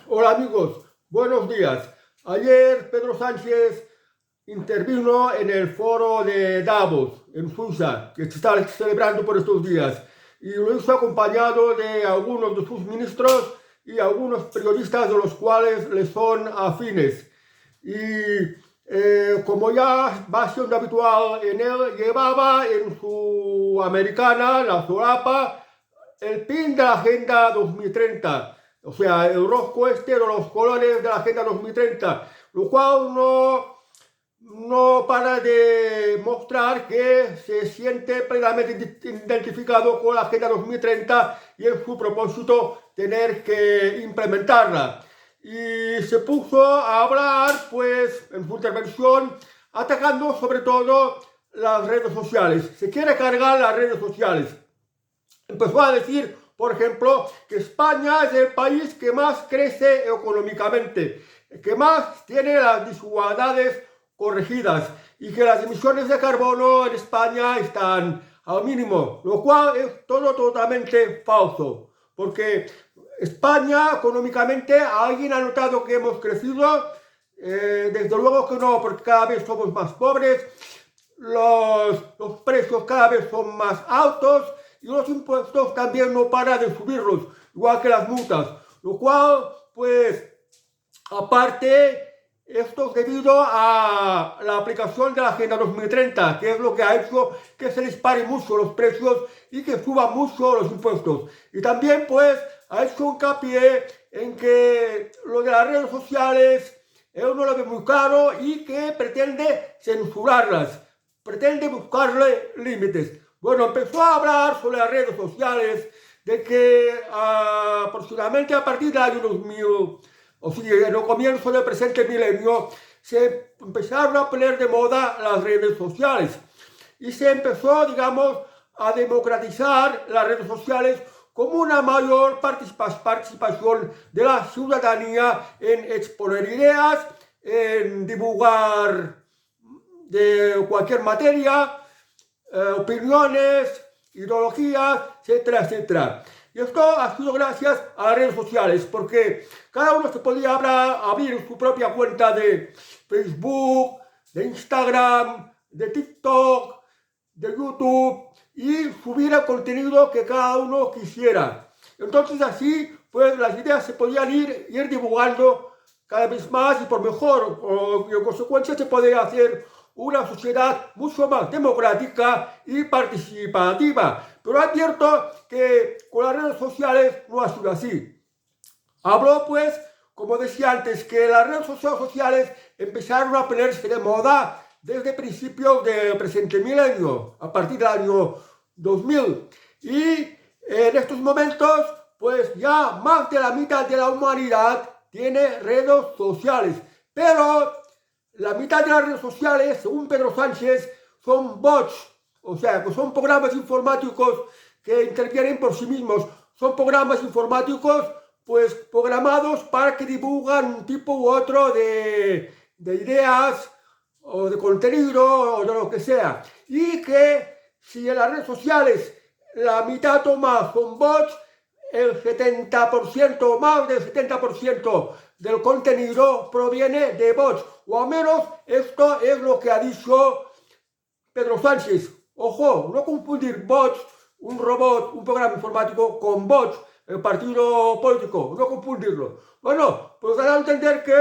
Hola amigos, buenos días. Ayer Pedro Sánchez intervino en el foro de Davos, en Suiza, que se está celebrando por estos días, y lo hizo acompañado de algunos de sus ministros y algunos periodistas de los cuales le son afines. Y como ya va siendo habitual en él, llevaba en su americana, la solapa, el pin de la Agenda 2030, o sea, el rojo este de los colores de la Agenda 2030, lo cual no para de mostrar que se siente plenamente identificado con la Agenda 2030 y en su propósito tener que implementarla. Y se puso a hablar, pues, en su intervención, atacando sobre todo las redes sociales. Se quiere cargar las redes sociales. Empezó a decir, por ejemplo, que España es el país que más crece económicamente, que más tiene las desigualdades corregidas y que las emisiones de carbono en España están al mínimo, lo cual es todo totalmente falso, porque España económicamente, ¿alguien ha notado que hemos crecido? Desde luego que no, porque cada vez somos más pobres, los precios cada vez son más altos y los impuestos también no paran de subirlos, igual que las multas, lo cual, pues, aparte, esto es debido a la aplicación de la Agenda 2030, que es lo que ha hecho que se disparen mucho los precios y que suban mucho los impuestos. Y también, pues, ha hecho hincapié en que lo de las redes sociales él no lo ve muy claro y que pretende censurarlas, pretende buscarle límites. Bueno, empezó a hablar sobre las redes sociales, de que aproximadamente a partir del año 2000, o sea, en el comienzo del presente milenio, se empezaron a poner de moda las redes sociales y se empezó, digamos, a democratizar las redes sociales como una mayor participación de la ciudadanía en exponer ideas, en divulgar de cualquier materia, opiniones, ideologías, etcétera, etcétera. Y esto ha sido gracias a las redes sociales, porque cada uno se podía abrir su propia cuenta de Facebook, de Instagram, de TikTok, de YouTube y subir el contenido que cada uno quisiera. Entonces así, pues las ideas se podían ir divulgando cada vez más y por mejor, y en consecuencia se podía hacer una sociedad mucho más democrática y participativa. Pero advierto que con las redes sociales no ha sido así. Habló, pues, como decía antes, que las redes sociales empezaron a ponerse de moda desde principios del presente milenio, a partir del año 2000. Y en estos momentos, pues ya más de la mitad de la humanidad tiene redes sociales. Pero la mitad de las redes sociales, según Pedro Sánchez, son bots, o sea, que son programas informáticos que intervienen por sí mismos. Son programas informáticos, pues, programados para que divulgan un tipo u otro de ideas o de contenido o de lo que sea. Y que si en las redes sociales la mitad o más son bots, el 70% o más del 70% del contenido proviene de bots, o al menos esto es lo que ha dicho Pedro Sánchez. Ojo, no confundir bots, un robot, un programa informático, con bots, el partido político, no confundirlo. Bueno, pues da a entender que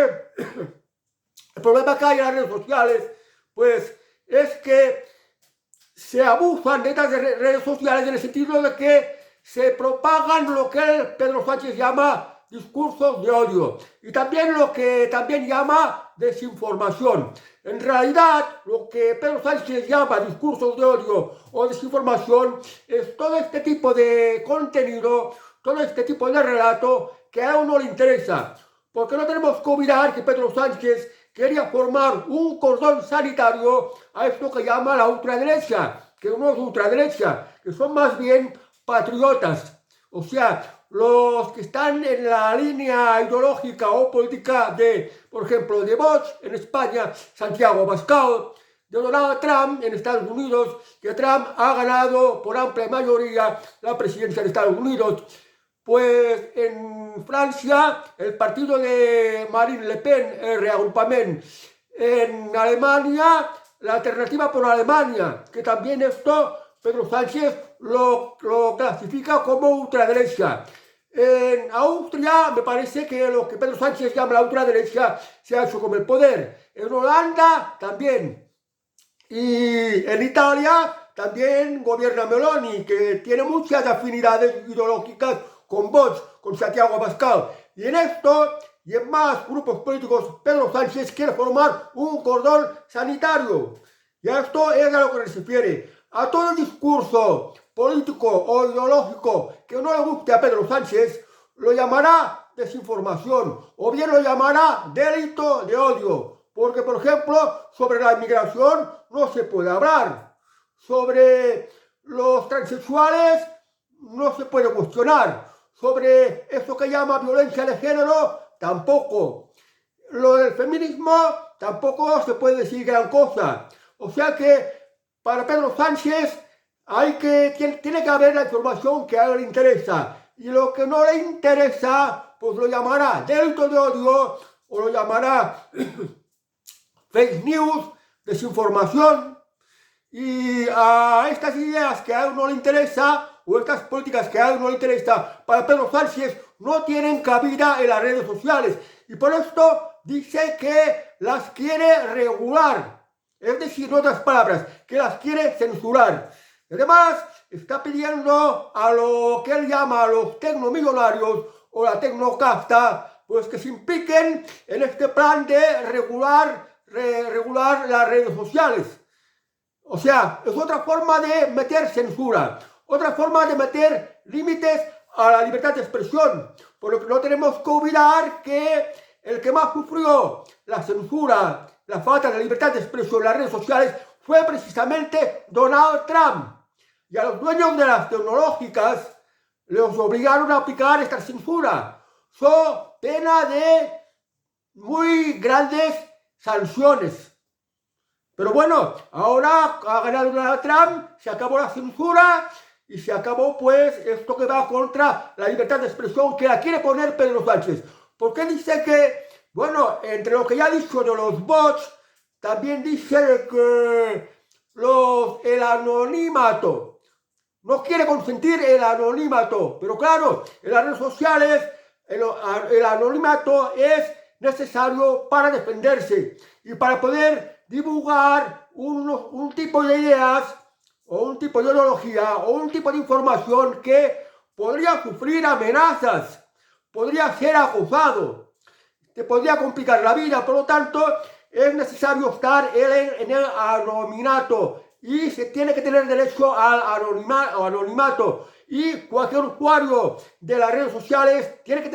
el problema que hay en las redes sociales, pues, es que se abusan de estas redes sociales en el sentido de que se propagan lo que Pedro Sánchez llama discursos de odio y también lo que también llama desinformación. En realidad, lo que Pedro Sánchez llama discursos de odio o desinformación es todo este tipo de contenido, todo este tipo de relato que a uno le interesa. Porque no tenemos que olvidar que Pedro Sánchez quería formar un cordón sanitario a esto que llama la ultraderecha, que no es ultraderecha, que son más bien patriotas. O sea, los que están en la línea ideológica o política de, por ejemplo, de Vox en España, Santiago Abascal, de Donald Trump en Estados Unidos, que Trump ha ganado por amplia mayoría la presidencia de Estados Unidos. Pues en Francia, el partido de Marine Le Pen, el reagrupament. En Alemania, la Alternativa por Alemania, que también esto Pedro Sánchez lo clasifica como ultraderecha. En Austria, me parece que lo que Pedro Sánchez llama la ultraderecha se ha hecho con el poder. En Holanda, también. Y en Italia también gobierna Meloni, que tiene muchas afinidades ideológicas con Vox, con Santiago Abascal. Y en esto y en más grupos políticos, Pedro Sánchez quiere formar un cordón sanitario. Y a esto es a lo que se refiere. A todo discurso político o ideológico que no le guste a Pedro Sánchez, lo llamará desinformación o bien lo llamará delito de odio. Porque, por ejemplo, sobre la inmigración no se puede hablar. Sobre los transexuales no se puede cuestionar. Sobre eso que llama violencia de género, tampoco. Lo del feminismo, tampoco se puede decir gran cosa. O sea que para Pedro Sánchez tiene que haber la información que a él le interesa. Y lo que no le interesa, pues lo llamará delito de odio o lo llamará fake news, desinformación. Y a estas ideas que a él no le interesa, o estas políticas que a él no le interesa, para Pedro Sánchez no tienen cabida en las redes sociales. Y por esto dice que las quiere regular. Es decir, en otras palabras, que las quiere censurar. Además, está pidiendo a lo que él llama a los tecnomillonarios o la tecnocasta, pues que se impliquen en este plan de regular las redes sociales. O sea, es otra forma de meter censura, otra forma de meter límites a la libertad de expresión. Por lo que no tenemos que olvidar que el que más sufrió la censura, la falta de libertad de expresión en las redes sociales fue precisamente Donald Trump. Y a los dueños de las tecnológicas les obligaron a aplicar esta censura. So pena de muy grandes sanciones. Pero bueno, ahora ha ganado Donald Trump, se acabó la censura y se acabó pues esto que va contra la libertad de expresión que la quiere poner Pedro Sánchez. Porque dice que, bueno, entre lo que ya ha dicho de los bots, también dice que el anonimato. No quiere consentir el anonimato. Pero claro, en las redes sociales el anonimato es necesario para defenderse y para poder divulgar un tipo de ideas o un tipo de ideología o un tipo de información que podría sufrir amenazas, podría ser acusado, te podría complicar la vida. Por lo tanto, es necesario estar en el anonimato y se tiene que tener derecho al anonimato. Y cualquier usuario de las redes sociales tiene que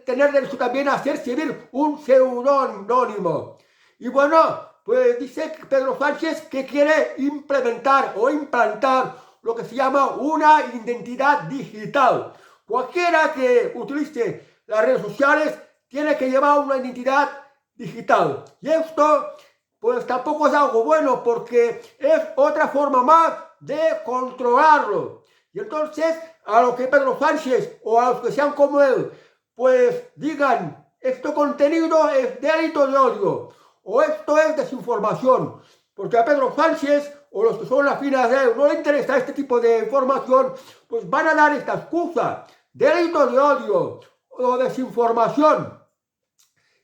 tener derecho también a hacer servir un seudónimo. Y bueno, pues dice Pedro Sánchez que quiere implementar o implantar lo que se llama una identidad digital. Cualquiera que utilice las redes sociales tiene que llevar una identidad digital. Y esto pues tampoco es algo bueno porque es otra forma más de controlarlo. Y entonces a los que Pedro Sánchez o a los que sean como él pues digan este contenido es delito de odio o esto es desinformación, porque a Pedro Sánchez o los que son afines a él no le interesa este tipo de información, pues van a dar esta excusa, delito de odio o desinformación.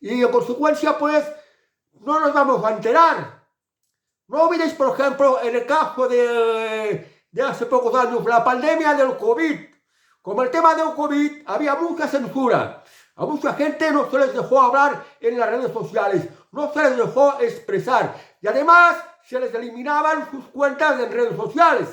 Y en consecuencia pues no nos vamos a enterar. No olvidéis, por ejemplo, en el caso de hace pocos años, la pandemia del COVID. Como el tema del COVID había mucha censura. A mucha gente no se les dejó hablar en las redes sociales, no se les dejó expresar. Y además se les eliminaban sus cuentas en redes sociales,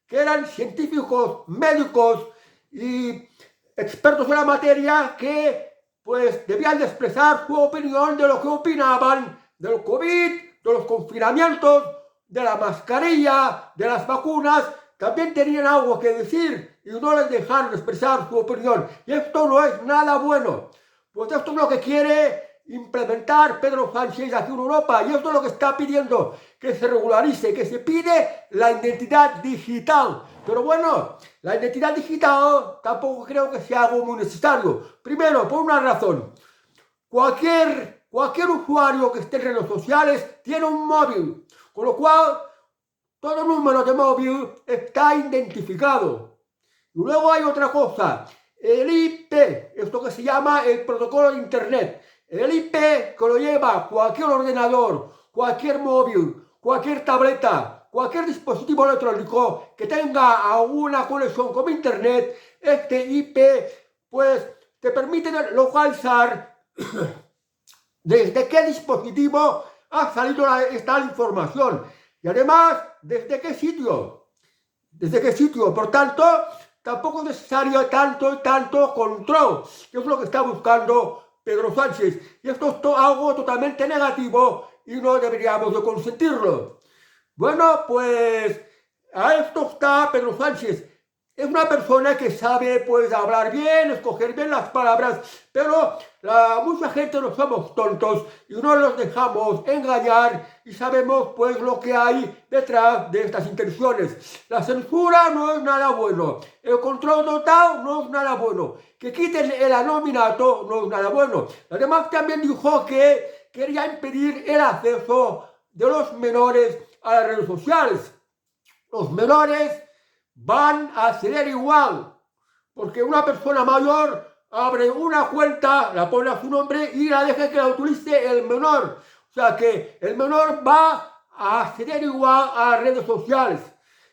que eran científicos, médicos y expertos en la materia que pues debían de expresar su opinión de lo que opinaban del COVID, de los confinamientos, de la mascarilla, de las vacunas. También tenían algo que decir y no les dejaron expresar su opinión. Y esto no es nada bueno. Pues esto es lo que quiere implementar Pedro Sánchez aquí en Europa, y esto es lo que está pidiendo, que se regularice, que se pide la identidad digital. Pero bueno, la identidad digital tampoco creo que sea algo muy necesario. Primero, por una razón, cualquier usuario que esté en redes sociales tiene un móvil, con lo cual todo número de móvil está identificado. Y luego hay otra cosa, el IP, esto que se llama el protocolo de Internet. El IP que lo lleva cualquier ordenador, cualquier móvil, cualquier tableta, cualquier dispositivo electrónico que tenga alguna conexión con Internet, este IP pues te permite localizar desde qué dispositivo ha salido esta información y además desde qué sitio. Por tanto, tampoco es necesario tanto control, que es lo que está buscando Pedro Sánchez. Y esto es algo totalmente negativo y no deberíamos de consentirlo. Bueno, pues a esto está Pedro Sánchez. Es una persona que sabe pues hablar bien, escoger bien las palabras, pero mucha gente no somos tontos y no nos dejamos engañar y sabemos pues lo que hay detrás de estas intenciones. La censura no es nada bueno, el control total no es nada bueno, que quiten el anonimato no es nada bueno. Además también dijo que quería impedir el acceso de los menores a las redes sociales. Los menores van a acceder igual, porque una persona mayor abre una cuenta, la pone a su nombre y la deja que la utilice el menor. O sea que el menor va a acceder igual a las redes sociales.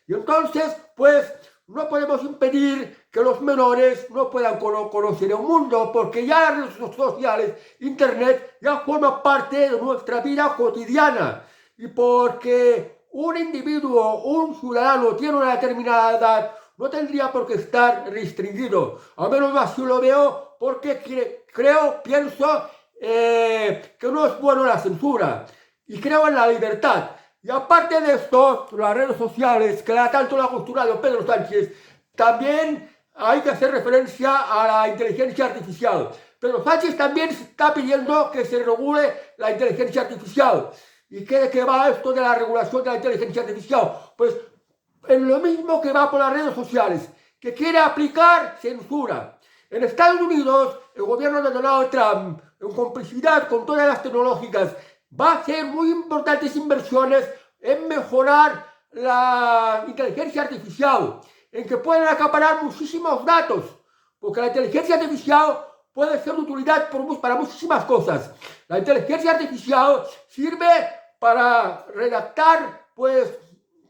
Y entonces, pues, no podemos impedir que los menores no puedan conocer el mundo, porque ya las redes sociales, Internet, ya forman parte de nuestra vida cotidiana. Y porque un individuo, un ciudadano tiene una determinada edad, no tendría por qué estar restringido. Al menos así lo veo, porque pienso que no es bueno la censura y creo en la libertad. Y aparte de esto, las redes sociales, que tanto la costura de Pedro Sánchez, también hay que hacer referencia a la inteligencia artificial. Pedro Sánchez también está pidiendo que se regule la inteligencia artificial. ¿Y de qué va esto de la regulación de la inteligencia artificial? Pues en lo mismo que va por las redes sociales, que quiere aplicar censura. En Estados Unidos, el gobierno de Donald Trump, en complicidad con todas las tecnológicas, va a hacer muy importantes inversiones en mejorar la inteligencia artificial, en que pueden acaparar muchísimos datos, porque la inteligencia artificial puede ser de utilidad para muchísimas cosas. La inteligencia artificial sirve para redactar, pues,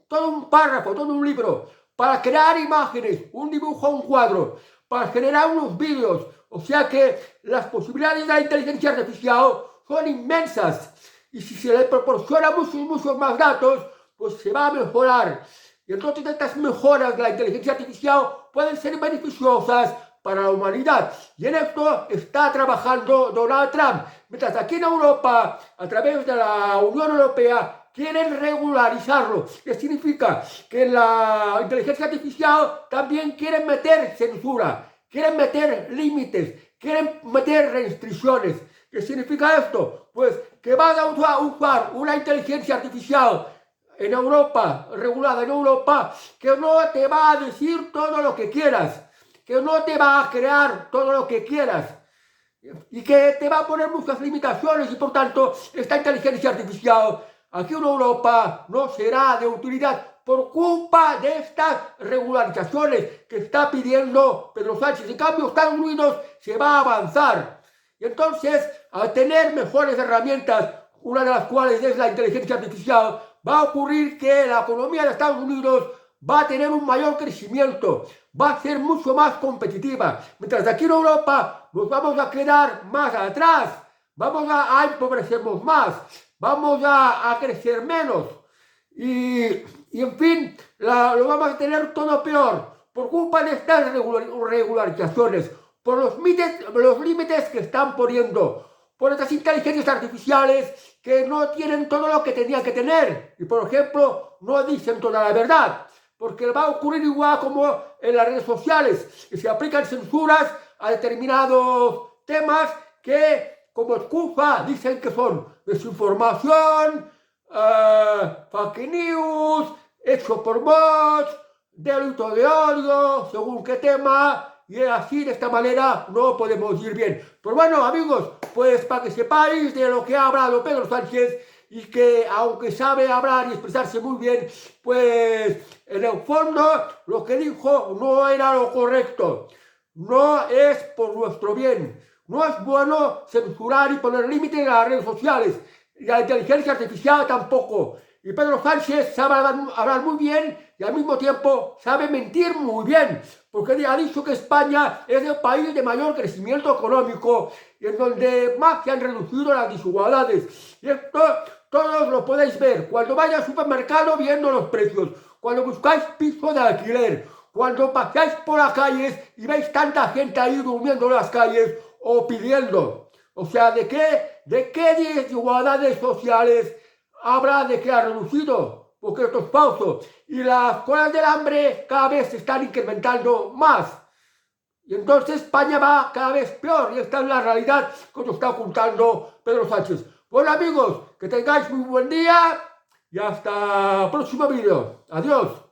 todo un párrafo, todo un libro, para crear imágenes, un dibujo, un cuadro, para generar unos vídeos. O sea que las posibilidades de la inteligencia artificial son inmensas. Y si se le proporciona muchos más datos, pues se va a mejorar. Y entonces estas mejoras de la inteligencia artificial pueden ser beneficiosas para la humanidad. Y en esto está trabajando Donald Trump. Mientras aquí en Europa, a través de la Unión Europea, quieren regularizarlo. ¿Qué significa? Que en la inteligencia artificial también quieren meter censura, quieren meter límites, quieren meter restricciones. ¿Qué significa esto? Pues que vas a usar una inteligencia artificial en Europa, regulada en Europa, que no te va a decir todo lo que quieras, que no te va a crear todo lo que quieras y que te va a poner muchas limitaciones y por tanto esta inteligencia artificial aquí en Europa no será de utilidad por culpa de estas regularizaciones que está pidiendo Pedro Sánchez. En cambio, Estados Unidos se va a avanzar. Y entonces, al tener mejores herramientas, una de las cuales es la inteligencia artificial, va a ocurrir que la economía de Estados Unidos va a tener un mayor crecimiento, va a ser mucho más competitiva. Mientras aquí en Europa nos vamos a quedar más atrás, vamos a empobrecernos más, vamos a crecer menos y en fin, lo vamos a tener todo peor por culpa de estas regularizaciones, por los límites que están poniendo, por estas inteligencias artificiales que no tienen todo lo que tenían que tener y, por ejemplo, no dicen toda la verdad, porque va a ocurrir igual como en las redes sociales, que se aplican censuras a determinados temas que como excusa dicen que son desinformación, fake news, hecho por bots, delito de odio, según qué tema, y así de esta manera no podemos ir bien. Pues bueno, amigos, pues para que sepáis de lo que ha hablado Pedro Sánchez, y que aunque sabe hablar y expresarse muy bien, pues en el fondo lo que dijo no era lo correcto. No es por nuestro bien. No es bueno censurar y poner límites a las redes sociales. Y a la inteligencia artificial tampoco. Y Pedro Sánchez sabe hablar muy bien y al mismo tiempo sabe mentir muy bien. Porque ha dicho que España es el país de mayor crecimiento económico y en donde más se han reducido las desigualdades. Y esto todos lo podéis ver. Cuando vais al supermercado viendo los precios. Cuando buscáis piso de alquiler. Cuando pasáis por las calles y veis tanta gente ahí durmiendo en las calles o pidiendo. O sea, ¿de qué desigualdades sociales habrá de que ha reducido? Porque esto es falso. Y las colas del hambre cada vez se están incrementando más. Y entonces España va cada vez peor. Y esta es la realidad que nos está ocultando Pedro Sánchez. Bueno, amigos, que tengáis muy buen día y hasta el próximo vídeo. Adiós.